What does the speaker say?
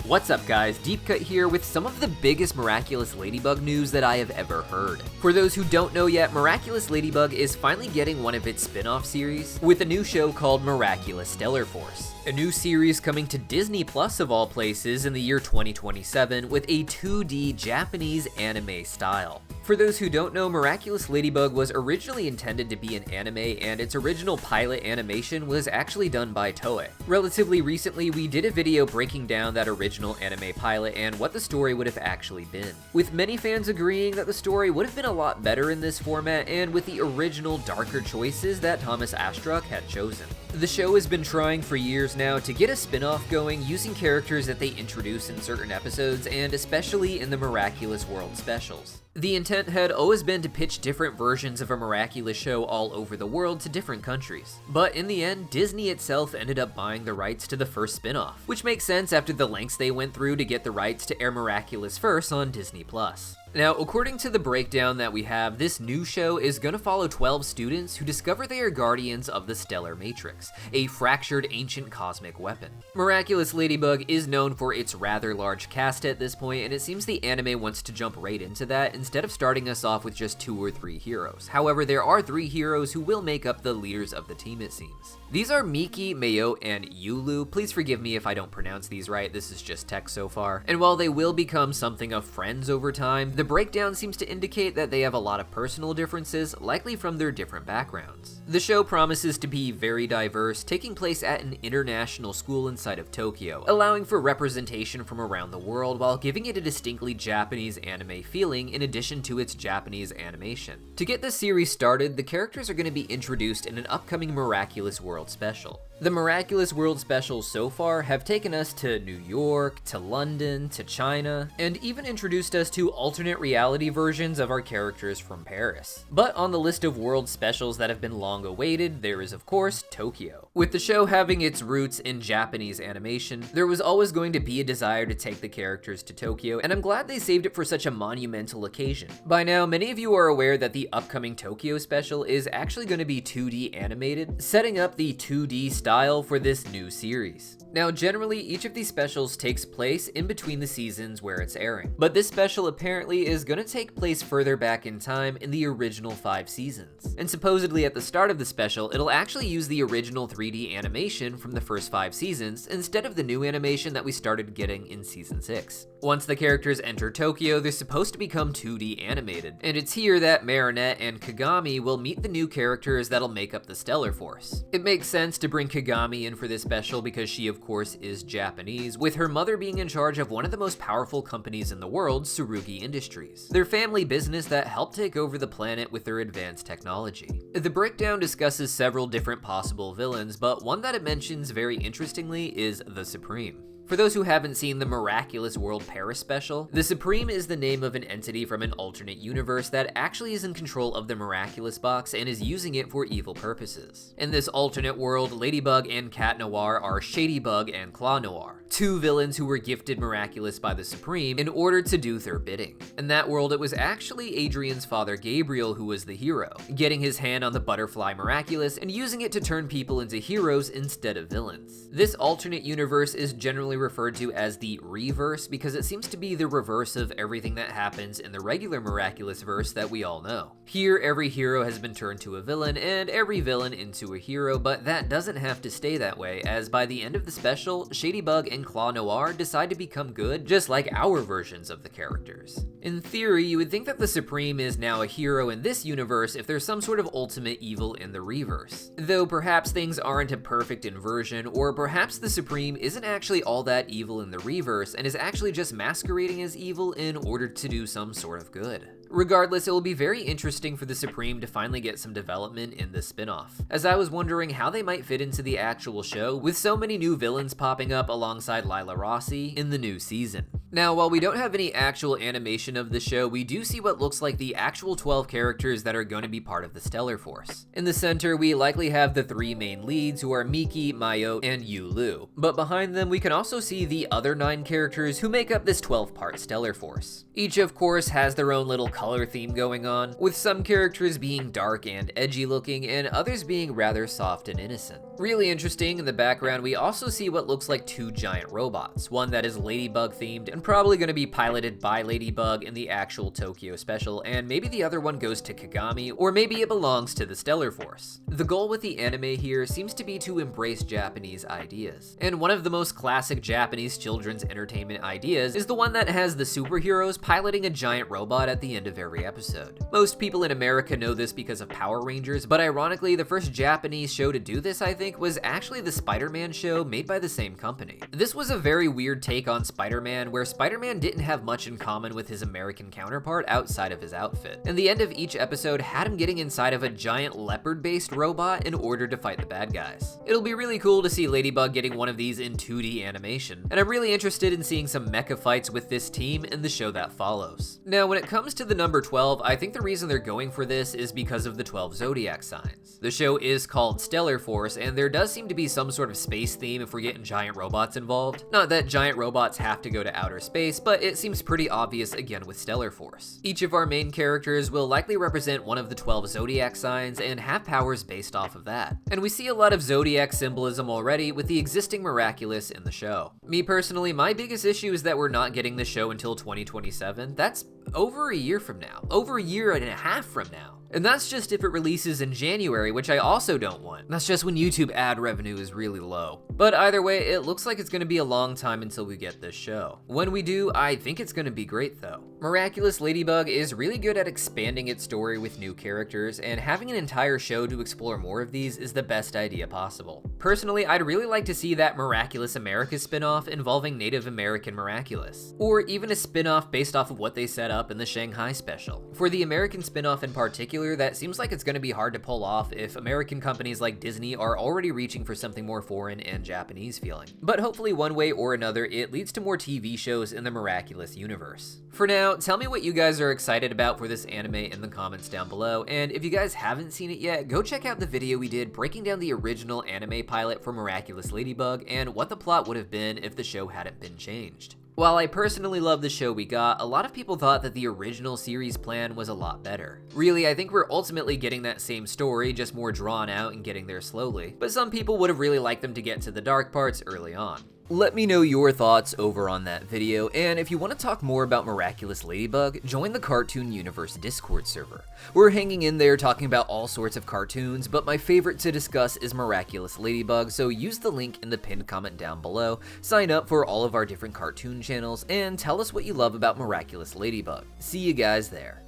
What's up guys, Deepcut here with some of the biggest Miraculous Ladybug news that I have ever heard. For those who don't know yet, Miraculous Ladybug is finally getting one of its spin-off series with a new show called Miraculous Stellar Force. A new series coming to Disney Plus of all places in the year 2027 with a 2D Japanese anime style. For those who don't know, Miraculous Ladybug was originally intended to be an anime, and its original pilot animation was actually done by Toei. Relatively recently, we did a video breaking down that original anime pilot and what the story would have actually been, with many fans agreeing that the story would have been a lot better in this format and with the original darker choices that Thomas Astruck had chosen. The show has been trying for years now to get a spin-off going using characters that they introduce in certain episodes, and especially in the Miraculous World specials. The intent had always been to pitch different versions of a Miraculous show all over the world to different countries. But in the end, Disney itself ended up buying the rights to the first spin-off, which makes sense after the lengths they went through to get the rights to air Miraculous first on Disney+. Now, according to the breakdown that we have, this new show is going to follow 12 students who discover they are guardians of the Stellar Matrix, a fractured ancient cosmic weapon. Miraculous Ladybug is known for its rather large cast at this point, and it seems the anime wants to jump right into that instead of starting us off with just 2 or 3 heroes. However, there are 3 heroes who will make up the leaders of the team, it seems. These are Miki, Mayo, and Yulu. Please forgive me if I don't pronounce these right, this is just text so far. And while they will become something of friends over time, the breakdown seems to indicate that they have a lot of personal differences, likely from their different backgrounds. The show promises to be very diverse, taking place at an international school inside of Tokyo, allowing for representation from around the world while giving it a distinctly Japanese anime feeling in addition to its Japanese animation. To get the series started, the characters are going to be introduced in an upcoming Miraculous World special. The Miraculous World specials so far have taken us to New York, to London, to China, and even introduced us to alternate reality versions of our characters from Paris. But on the list of world specials that have been long awaited, there is of course Tokyo. With the show having its roots in Japanese animation, there was always going to be a desire to take the characters to Tokyo, and I'm glad they saved it for such a monumental occasion. By now, many of you are aware that the upcoming Tokyo special is actually going to be 2D animated, setting up the 2D style for this new series. Now, generally, each of these specials takes place in between the seasons where it's airing, but this special apparently is going to take place further back in time in the original 5 seasons. And supposedly at the start of the special, it'll actually use the original 3D animation from the first 5 seasons instead of the new animation that we started getting in season 6. Once the characters enter Tokyo, they're supposed to become 2D animated, and it's here that Marinette and Kagami will meet the new characters that'll make up the Stellar Force. It makes sense to bring Kagami in for this special because she of course is Japanese, with her mother being in charge of one of the most powerful companies in the world, Tsurugi Industries, their family business that helped take over the planet with their advanced technology. The breakdown discusses several different possible villains, but one that it mentions very interestingly is the Supreme. For those who haven't seen the Miraculous World Paris special, the Supreme is the name of an entity from an alternate universe that actually is in control of the Miraculous box and is using it for evil purposes. In this alternate world, Ladybug and Cat Noir are Shadybug and Claw Noir, 2 villains who were gifted Miraculous by the Supreme in order to do their bidding. In that world, it was actually Adrian's father Gabriel who was the hero, getting his hand on the butterfly Miraculous and using it to turn people into heroes instead of villains. This alternate universe is generally referred to as the Reverse because it seems to be the reverse of everything that happens in the regular Miraculous verse that we all know. Here, every hero has been turned to a villain and every villain into a hero, but that doesn't have to stay that way, as by the end of the special, Shadybug and Claw Noir decide to become good, just like our versions of the characters. In theory, you would think that the Supreme is now a hero in this universe if there's some sort of ultimate evil in the Reverse. Though perhaps things aren't a perfect inversion, or perhaps the Supreme isn't actually all that evil in the Reverse and is actually just masquerading as evil in order to do some sort of good. Regardless, it will be very interesting for the Supreme to finally get some development in this spin-off, as I was wondering how they might fit into the actual show with so many new villains popping up alongside Lila Rossi in the new season. Now, while we don't have any actual animation of the show, we do see what looks like the actual 12 characters that are going to be part of the Stellar Force. In the center, we likely have the 3 main leads, who are Miki, Mayo, and Yulu. But behind them, we can also see the other 9 characters who make up this 12-part Stellar Force. Each, of course, has their own little color theme going on, with some characters being dark and edgy looking, and others being rather soft and innocent. Really interesting, in the background, we also see what looks like 2 giant robots, one that is Ladybug themed and probably going to be piloted by Ladybug in the actual Tokyo special, and maybe the other one goes to Kagami, or maybe it belongs to the Stellar Force. The goal with the anime here seems to be to embrace Japanese ideas, and one of the most classic Japanese children's entertainment ideas is the one that has the superheroes piloting a giant robot at the end of every episode. Most people in America know this because of Power Rangers, but ironically, the first Japanese show to do this, I think, was actually the Spider-Man show made by the same company. This was a very weird take on Spider-Man, where Spider-Man didn't have much in common with his American counterpart outside of his outfit, and the end of each episode had him getting inside of a giant leopard-based robot in order to fight the bad guys. It'll be really cool to see Ladybug getting one of these in 2D animation, and I'm really interested in seeing some mecha fights with this team in the show that follows. Now, when it comes to the number 12, I think the reason they're going for this is because of the 12 zodiac signs. The show is called Stellar Force, and there does seem to be some sort of space theme if we're getting giant robots involved. Not that giant robots have to go to outer space, but it seems pretty obvious again with Stellar Force. Each of our main characters will likely represent one of the 12 zodiac signs and have powers based off of that. And we see a lot of zodiac symbolism already with the existing Miraculous in the show. Me personally, my biggest issue is that we're not getting the show until 2027. That's over a year from now. Over a year and a half from now. And that's just if it releases in January, which I also don't want. That's just when YouTube ad revenue is really low. But either way, it looks like it's going to be a long time until we get this show. When we do, I think it's going to be great though. Miraculous Ladybug is really good at expanding its story with new characters, and having an entire show to explore more of these is the best idea possible. Personally, I'd really like to see that Miraculous America spinoff involving Native American Miraculous, or even a spinoff based off of what they set up in the Shanghai special. For the American spinoff in particular, that seems like it's going to be hard to pull off if American companies like Disney are already reaching for something more foreign and Japanese feeling. But hopefully one way or another, it leads to more TV shows in the Miraculous universe. For now, tell me what you guys are excited about for this anime in the comments down below, and if you guys haven't seen it yet, go check out the video we did breaking down the original anime pilot for Miraculous Ladybug and what the plot would have been if the show hadn't been changed. While I personally love the show we got, a lot of people thought that the original series plan was a lot better. Really, I think we're ultimately getting that same story, just more drawn out and getting there slowly, but some people would have really liked them to get to the dark parts early on. Let me know your thoughts over on that video, and if you want to talk more about Miraculous Ladybug, join the Cartoon Universe Discord server. We're hanging in there talking about all sorts of cartoons, but my favorite to discuss is Miraculous Ladybug, so use the link in the pinned comment down below, sign up for all of our different cartoon channels, and tell us what you love about Miraculous Ladybug. See you guys there.